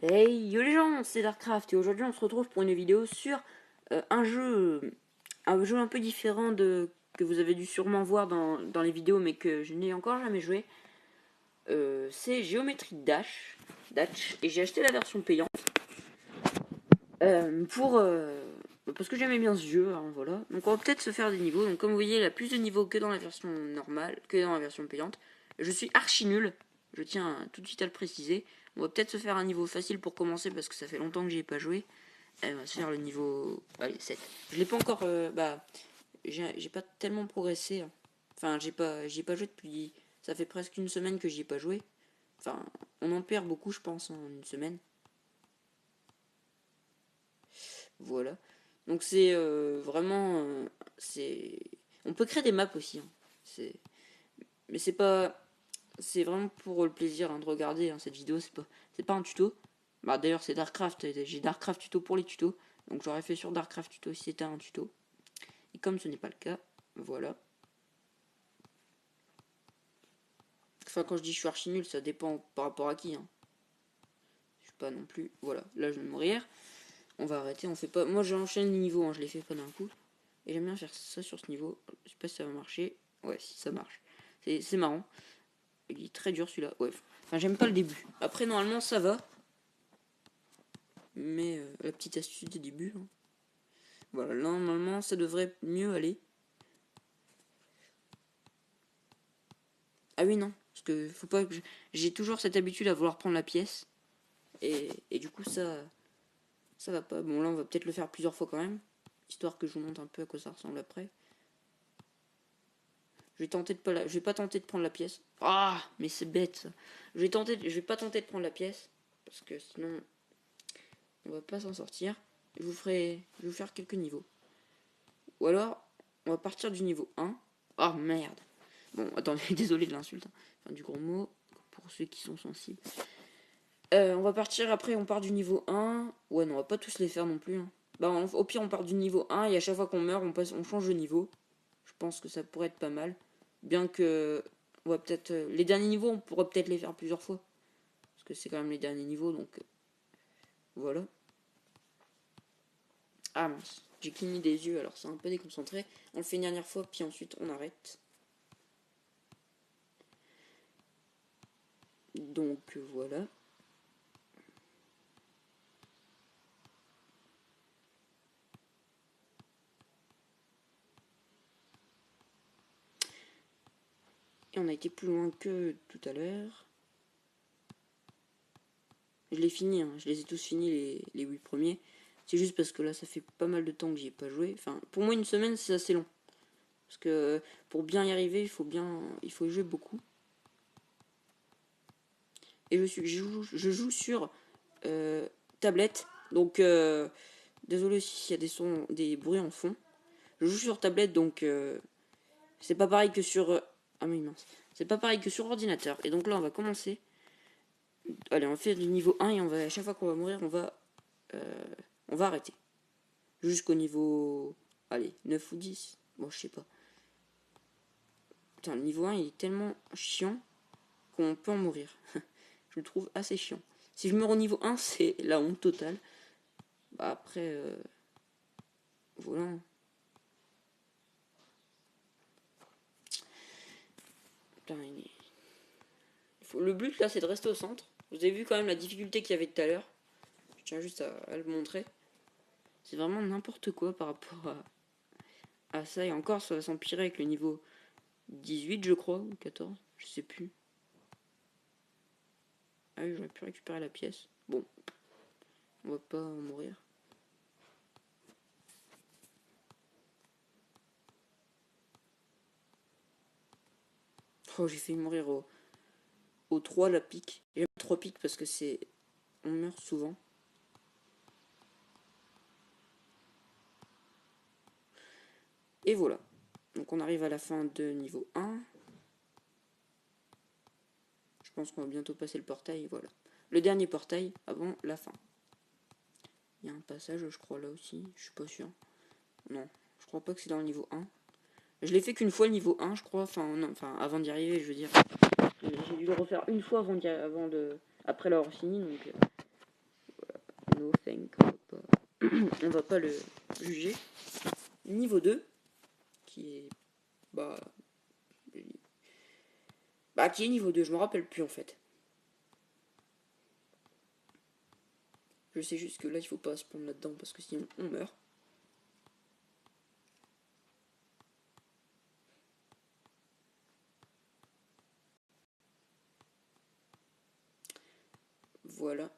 Hey yo les gens, c'est Darkcraft et aujourd'hui on se retrouve pour une vidéo sur un jeu un peu différent que vous avez dû sûrement voir dans les vidéos mais que je n'ai encore jamais joué. C'est Geometry Dash et j'ai acheté la version payante parce que j'aimais bien ce jeu, hein, voilà. Donc on va peut-être se faire des niveaux. Donc comme vous voyez, il y a plus de niveaux que dans la version normale, que dans la version payante. Je suis archi nul, je tiens tout de suite à le préciser. On va peut-être se faire un niveau facile pour commencer parce que ça fait longtemps que j'y ai pas joué. On va se faire le niveau 7. Je l'ai pas encore j'ai pas tellement progressé, hein. Enfin, j'y ai pas joué depuis, ça fait presque une semaine que j'y ai pas joué. Enfin, on en perd beaucoup je pense en une semaine. Voilà. Donc c'est vraiment c'est on peut créer des maps aussi, hein. C'est mais c'est vraiment pour le plaisir, hein, de regarder, hein, cette vidéo, c'est pas un tuto. Bah d'ailleurs, c'est Darkcraft, j'ai Darkcraft tuto pour les tutos. Donc j'aurais fait sur Darkcraft tuto si c'était un tuto. Et comme ce n'est pas le cas, voilà. Enfin, quand je dis je suis archi nul, ça dépend par rapport à qui, hein. Je suis pas non plus. Voilà, là je vais mourir. On va arrêter, on fait pas. Moi j'enchaîne les niveaux, hein, je les fais pas d'un coup. Et j'aime bien faire ça sur ce niveau. Je sais pas si ça va marcher. Ouais, si ça marche. C'est marrant. Il est très dur celui-là. Ouais. Enfin, j'aime pas le début. Après, normalement, ça va. Mais la petite astuce du début, hein. Voilà, là, normalement, ça devrait mieux aller. Ah oui, non. Parce que faut pas que j'ai toujours cette habitude à vouloir prendre la pièce. Et du coup, ça va pas. Bon, là, on va peut-être le faire plusieurs fois quand même. Histoire que je vous montre un peu à quoi ça ressemble après. Je vais pas tenter de prendre la pièce. Ah, mais c'est bête ça. Je vais pas tenter de prendre la pièce. Parce que sinon, on va pas s'en sortir. Je vais vous faire quelques niveaux. Ou alors, on va partir du niveau 1. Oh merde. Bon, attendez, désolé de l'insulte, hein. Enfin, du gros mot, pour ceux qui sont sensibles. On va partir après, on part du niveau 1. Ouais, non, on va pas tous les faire non plus, hein. Bah, au pire, on part du niveau 1 et à chaque fois qu'on meurt, on change de niveau. Je pense que ça pourrait être pas mal. Bien que, on va peut-être. Les derniers niveaux, on pourra peut-être les faire plusieurs fois. Parce que c'est quand même les derniers niveaux, donc voilà. Ah mince, j'ai cligné des yeux, alors c'est un peu déconcentré. On le fait une dernière fois, puis ensuite on arrête. Donc voilà. Et on a été plus loin que tout à l'heure. Je l'ai fini, hein. Je les ai tous finis, les 8 premiers. C'est juste parce que là, ça fait pas mal de temps que j'y ai pas joué. Enfin, pour moi, une semaine, c'est assez long. Parce que pour bien y arriver, il faut jouer beaucoup. Et je joue sur tablette. Donc, désolé s'il y a des sons, des bruits en fond. Je joue sur tablette, donc c'est pas pareil que sur... ah mais mince. C'est pas pareil que sur ordinateur. Et donc là, on va commencer. Allez, on fait du niveau 1 et à chaque fois qu'on va mourir, on va arrêter. Jusqu'au niveau... Allez, 9 ou 10. Bon, je sais pas. Putain, le niveau 1, il est tellement chiant qu'on peut en mourir. Je le trouve assez chiant. Si je meurs au niveau 1, c'est la honte totale. Bah après... voilà. Putain, le but, là, c'est de rester au centre. Vous avez vu quand même la difficulté qu'il y avait tout à l'heure. Je tiens juste à le montrer. C'est vraiment n'importe quoi par rapport à ça. Et encore, ça va s'empirer avec le niveau 18, je crois, ou 14, je sais plus. Ah oui, j'aurais pu récupérer la pièce. Bon, on va pas en mourir. Oh, j'ai fait mourir au 3 la pique. J'aime 3 piques parce que c'est... On meurt souvent. Et voilà. Donc on arrive à la fin de niveau 1. Je pense qu'on va bientôt passer le portail, voilà. Le dernier portail avant la fin. Il y a un passage, je crois, là aussi. Je suis pas sûr. Non, je crois pas que c'est dans le niveau 1. Je l'ai fait qu'une fois le niveau 1, je crois. Enfin, non, enfin avant d'y arriver, je veux dire. J'ai dû le refaire une fois après l'avoir fini, donc... on va pas le juger. Niveau 2, qui est qui est niveau 2, je me rappelle plus en fait. Je sais juste que là il faut pas se prendre là-dedans parce que sinon on meurt. Voilà.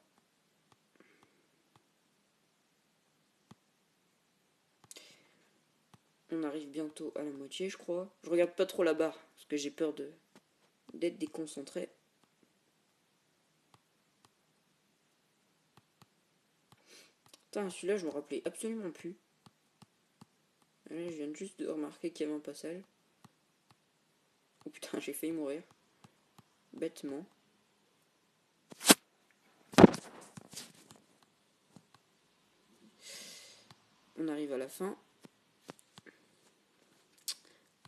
On arrive bientôt à la moitié, je crois. Je regarde pas trop la barre parce que j'ai peur d'être déconcentré. Putain, celui-là, je me rappelais absolument plus. Là, je viens juste de remarquer qu'il y avait un passage. Oh putain, j'ai failli mourir. Bêtement. On arrive à la fin.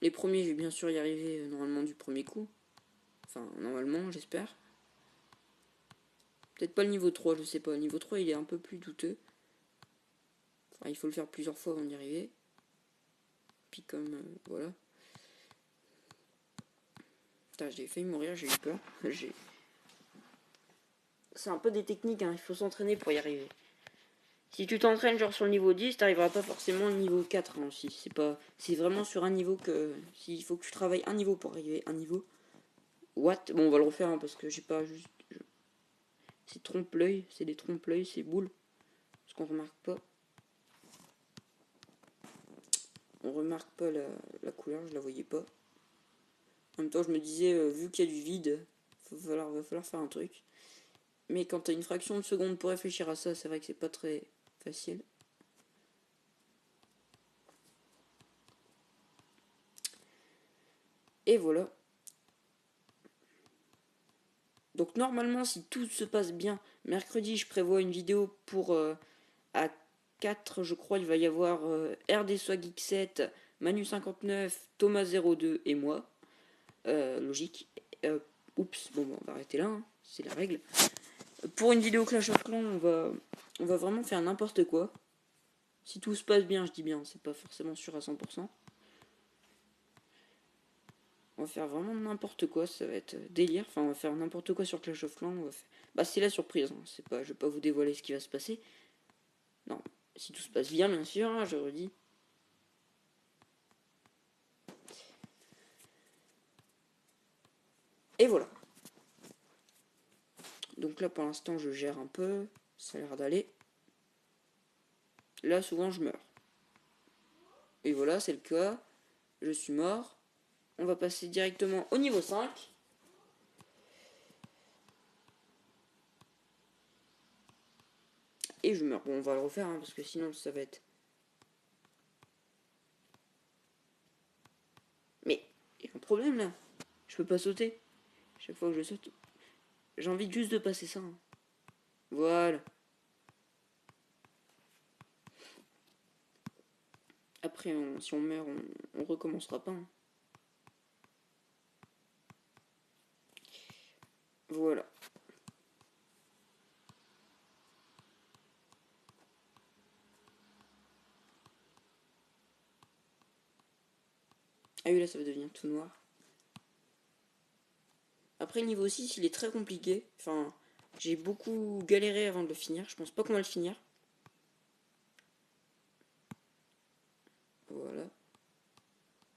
Les premiers, je vais bien sûr y arriver normalement du premier coup. Enfin, normalement, j'espère. Peut-être pas le niveau 3, je sais pas. Le niveau 3, il est un peu plus douteux. Enfin, il faut le faire plusieurs fois avant d'y arriver. Puis comme, voilà. Putain, j'ai failli mourir, j'ai eu peur. C'est un peu des techniques, hein. Il faut s'entraîner pour y arriver. Si tu t'entraînes genre sur le niveau 10, t'arriveras pas forcément au niveau 4 hein, aussi. C'est vraiment sur un niveau que... S'il faut que tu travailles un niveau pour arriver à un niveau. What? Bon, on va le refaire hein, parce que j'ai pas juste... C'est trompe-l'œil, c'est des trompe-l'œil, c'est boule. Parce qu'on remarque pas. On remarque pas la couleur, je la voyais pas. En même temps, je me disais, vu qu'il y a du vide, va falloir faire un truc. Mais quand t'as une fraction de seconde pour réfléchir à ça, c'est vrai que c'est pas très facile. Et voilà. Donc normalement, si tout se passe bien, mercredi, je prévois une vidéo pour... à 4, je crois, il va y avoir RD Swag X7, Manu59, Thomas02 et moi. Logique. Oups, bon, on va arrêter là, hein, c'est la règle. Pour une vidéo Clash of Clans, on va vraiment faire n'importe quoi. Si tout se passe bien, je dis bien, c'est pas forcément sûr à 100%. On va faire vraiment n'importe quoi, ça va être délire. Enfin, on va faire n'importe quoi sur Clash of Clans. Bah, c'est la surprise, hein. C'est pas, je vais pas vous dévoiler ce qui va se passer. Non, si tout se passe bien sûr, hein, je redis. Et voilà. Donc là, pour l'instant, je gère un peu. Ça a l'air d'aller. Là, souvent, je meurs. Et voilà, c'est le cas. Je suis mort. On va passer directement au niveau 5. Et je meurs. Bon, on va le refaire, hein, parce que sinon, ça va être... Mais, il y a un problème, là. Je peux pas sauter. Chaque fois que je saute... J'ai envie juste de passer ça. Hein. Voilà. Après, si on meurt, on recommencera pas. Hein. Voilà. Ah oui, là, ça va devenir tout noir. Après, le niveau 6, il est très compliqué. Enfin, j'ai beaucoup galéré avant de le finir. Je pense pas qu'on va le finir. Voilà.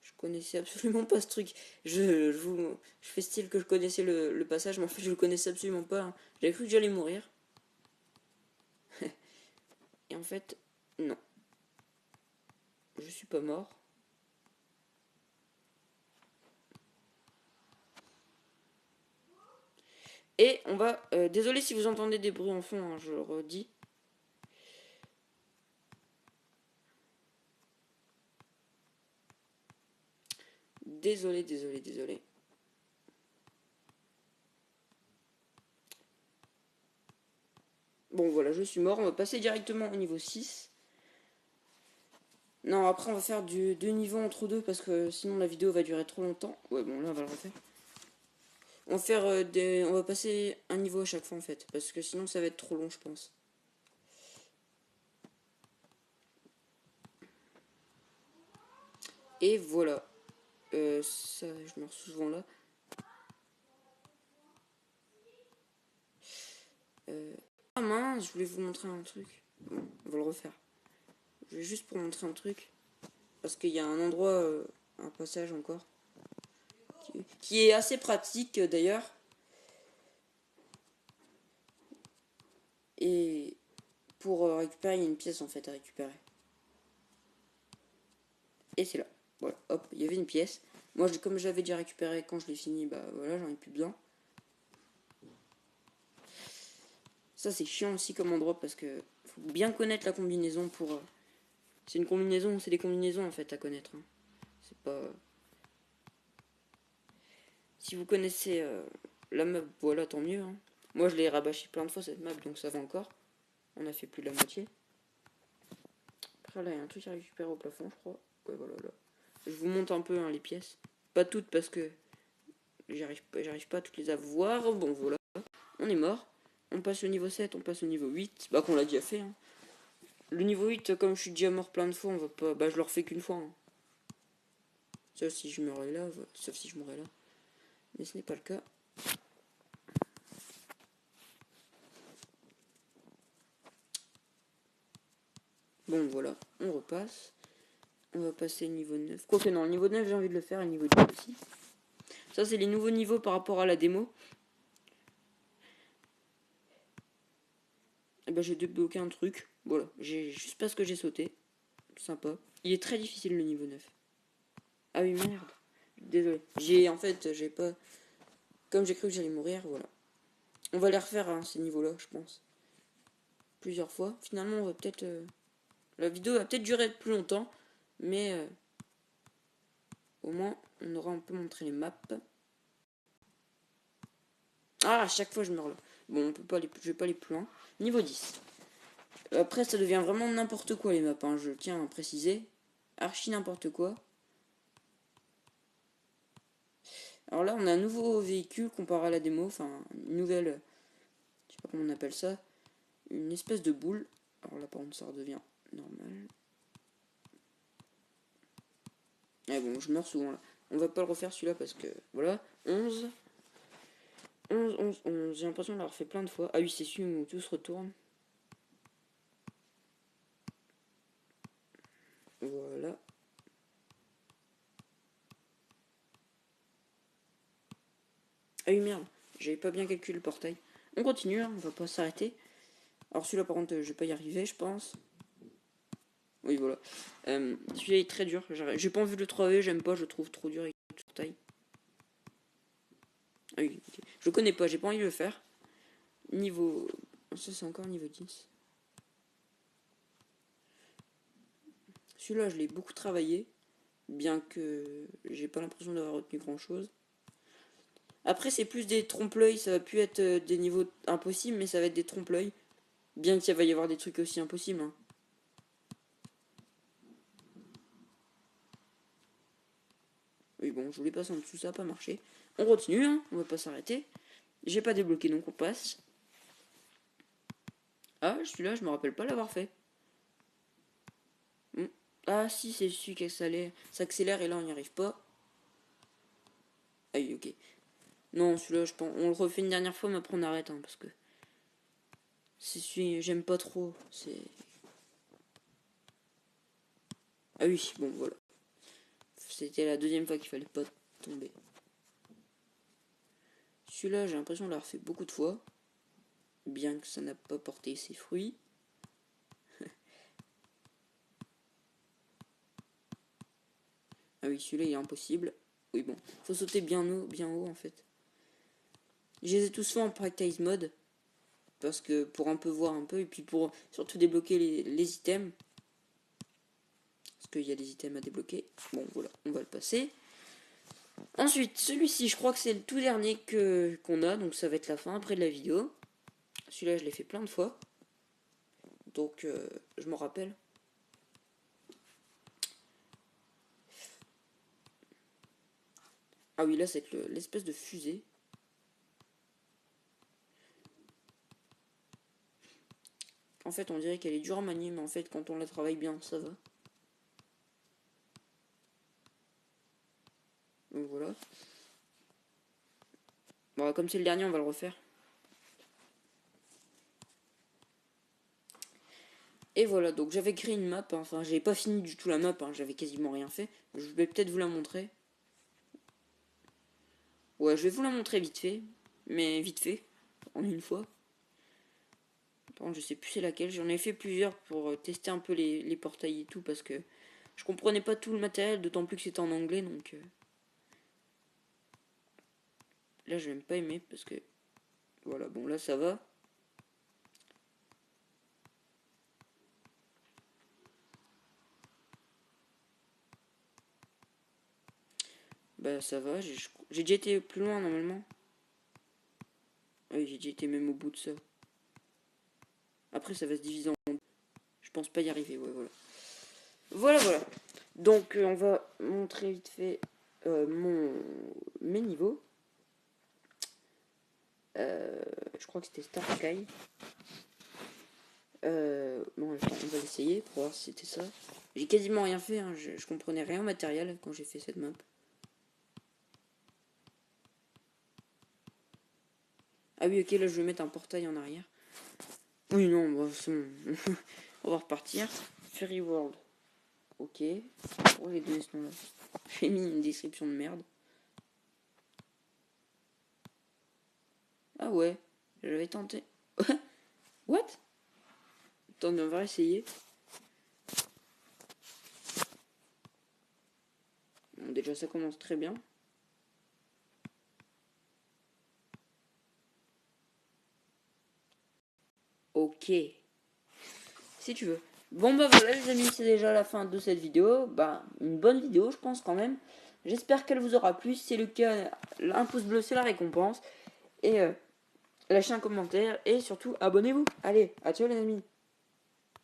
Je connaissais absolument pas ce truc. Je fais style que je connaissais le passage, mais en fait, je le connaissais absolument pas. Hein. J'avais cru que j'allais mourir. Et en fait, non. Je suis pas mort. Et on va... désolé si vous entendez des bruits en fond, hein, je le redis. Désolé. Bon, voilà, je suis mort. On va passer directement au niveau 6. Non, après, on va faire deux niveaux entre deux parce que sinon la vidéo va durer trop longtemps. Ouais, bon, là, on va le refaire. On va faire on va passer un niveau à chaque fois en fait, parce que sinon ça va être trop long, je pense. Et voilà. Ça, je meurs souvent là. Ah mince, je voulais vous montrer un truc. Bon, on va le refaire. Je vais juste pour montrer un truc. Parce qu'il y a un endroit, un passage encore. Qui est assez pratique d'ailleurs. Et pour récupérer, il y a une pièce en fait à récupérer. Et c'est là. Voilà, hop, il y avait une pièce. Moi, comme j'avais déjà récupéré quand je l'ai fini, bah voilà, j'en ai plus besoin. Ça, c'est chiant aussi comme endroit parce que faut bien connaître la combinaison pour. C'est une combinaison, c'est des combinaisons en fait à connaître. Hein. C'est pas. Si vous connaissez la map, voilà, tant mieux. Hein. Moi, je l'ai rabâché plein de fois cette map, donc ça va encore. On a fait plus de la moitié. Après, là, il y a un truc à récupérer au plafond, je crois. Ouais, voilà, là. Je vous montre un peu hein, les pièces. Pas toutes parce que j'arrive pas à toutes les avoir. Bon, voilà. On est mort. On passe au niveau 7, on passe au niveau 8. Bah, qu'on l'a déjà fait. Hein. Le niveau 8, comme je suis déjà mort plein de fois, on va pas. Bah, je le refais qu'une fois. Hein. Sauf si je meurais là. Sauf si je mourrais là. Mais ce n'est pas le cas. Bon, voilà. On repasse. On va passer au niveau 9. Quoique non, le niveau 9, j'ai envie de le faire. Et le niveau 10 aussi. Ça, c'est les nouveaux niveaux par rapport à la démo. Et ben, j'ai débloqué un truc. Voilà. J'ai juste parce que j'ai sauté. Sympa. Il est très difficile le niveau 9. Ah oui, merde. Désolé. En fait, j'ai pas. Comme j'ai cru que j'allais mourir, voilà. On va les refaire, hein, ces niveaux-là, je pense. Plusieurs fois. Finalement, on va peut-être. La vidéo va peut-être durer plus longtemps. Mais au moins, on aura un peu montré les maps. Ah, à chaque fois, je meurs là. Bon, on peut pas aller, je vais pas aller plus loin. Niveau 10. Après, ça devient vraiment n'importe quoi les maps, hein, je tiens à préciser. Archi n'importe quoi. Alors là, on a un nouveau véhicule comparé à la démo. Enfin, une nouvelle. Je sais pas comment on appelle ça. Une espèce de boule. Alors là, par contre, ça redevient normal. Mais bon, je meurs souvent là. On va pas le refaire celui-là parce que. Voilà. 11. 11, 11, 11. J'ai l'impression de l'avoir fait plein de fois. Ah oui, c'est celui où tout se retourne. Voilà. Ah oui, merde. J'avais pas bien calculé le portail. On continue, hein, on va pas s'arrêter. Alors celui-là, par contre, je vais pas y arriver, je pense. Oui, voilà. Celui-là est très dur. J'ai pas envie de le travailler, j'aime pas, je le trouve trop dur avec le portail. Ah oui, ok. Je connais pas, j'ai pas envie de le faire. Niveau. Ça, c'est encore niveau 10. Celui-là, je l'ai beaucoup travaillé. Bien que j'ai pas l'impression d'avoir retenu grand chose. Après, c'est plus des trompe-l'œil, ça va plus être des niveaux impossibles, mais ça va être des trompe-l'œil. Bien qu'il va y avoir des trucs aussi impossibles. Hein. Oui, bon, je voulais passer en dessous, ça n'a pas marché. On continue, hein, on va pas s'arrêter. J'ai pas débloqué, donc on passe. Ah, celui-là, je me rappelle pas l'avoir fait. Ah, si, c'est celui qui s'accélère et là, on n'y arrive pas. Ah oui, ok. Non, celui-là, je pense. On le refait une dernière fois, mais après, on arrête, hein, parce que. C'est celui, j'aime pas trop. C'est. Ah oui, bon, voilà. C'était la deuxième fois qu'il fallait pas tomber. Celui-là, j'ai l'impression de l'avoir fait beaucoup de fois. Bien que ça n'a pas porté ses fruits. Ah oui, celui-là, il est impossible. Oui, bon. Faut sauter bien haut, en fait. Je les ai tous fait en practice mode. Parce que pour un peu voir un peu. Et puis pour surtout débloquer les items. Parce qu'il y a des items à débloquer. Bon, voilà, on va le passer. Ensuite, celui-ci, je crois que c'est le tout dernier qu'on a. Donc ça va être la fin après de la vidéo. Celui-là, je l'ai fait plein de fois. Donc, je m'en rappelle. Ah oui, là, c'est l'espèce de fusée. En fait, on dirait qu'elle est dure à manier, mais en fait, quand on la travaille bien, ça va. comme c'est le dernier, on va le refaire. Et voilà, donc j'avais créé une map, hein. Enfin j'avais pas fini du tout la map, hein. J'avais quasiment rien fait. Je vais peut-être vous la montrer. Ouais, je vais vous la montrer vite fait, mais vite fait, en une fois. Bon, je sais plus c'est laquelle, j'en ai fait plusieurs pour tester un peu les portails et tout, parce que je comprenais pas tout le matériel, d'autant plus que c'était en anglais, donc... Là, je n'ai même pas aimé, parce que... Voilà, bon, là, ça va. Bah, ça va, j'ai déjà été plus loin, normalement. Oui, j'ai déjà été même au bout de ça. Après, ça va se diviser en deux. Je pense pas y arriver, ouais, voilà. Voilà. Donc, on va montrer vite fait mes niveaux. Je crois que c'était Star Sky. Bon, on va l'essayer pour voir si c'était ça. J'ai quasiment rien fait, hein. Je comprenais rien au matériel quand j'ai fait cette map. Ah oui, ok, là je vais mettre un portail en arrière. Oui, non, bon, c'est bon. On va repartir. Fairy World. Ok. Oh, j'ai donné ce nom-là. J'ai mis une description de merde. Ah ouais, j'avais tenté. What? Attends, on va essayer. Bon, déjà, ça commence très bien. Ok. Si tu veux. Bon bah voilà les amis, c'est déjà la fin de cette vidéo. Bah, une bonne vidéo je pense quand même. J'espère qu'elle vous aura plu. Si c'est le cas, un pouce bleu c'est la récompense. Et lâchez un commentaire et surtout abonnez-vous. Allez, à ciao les amis.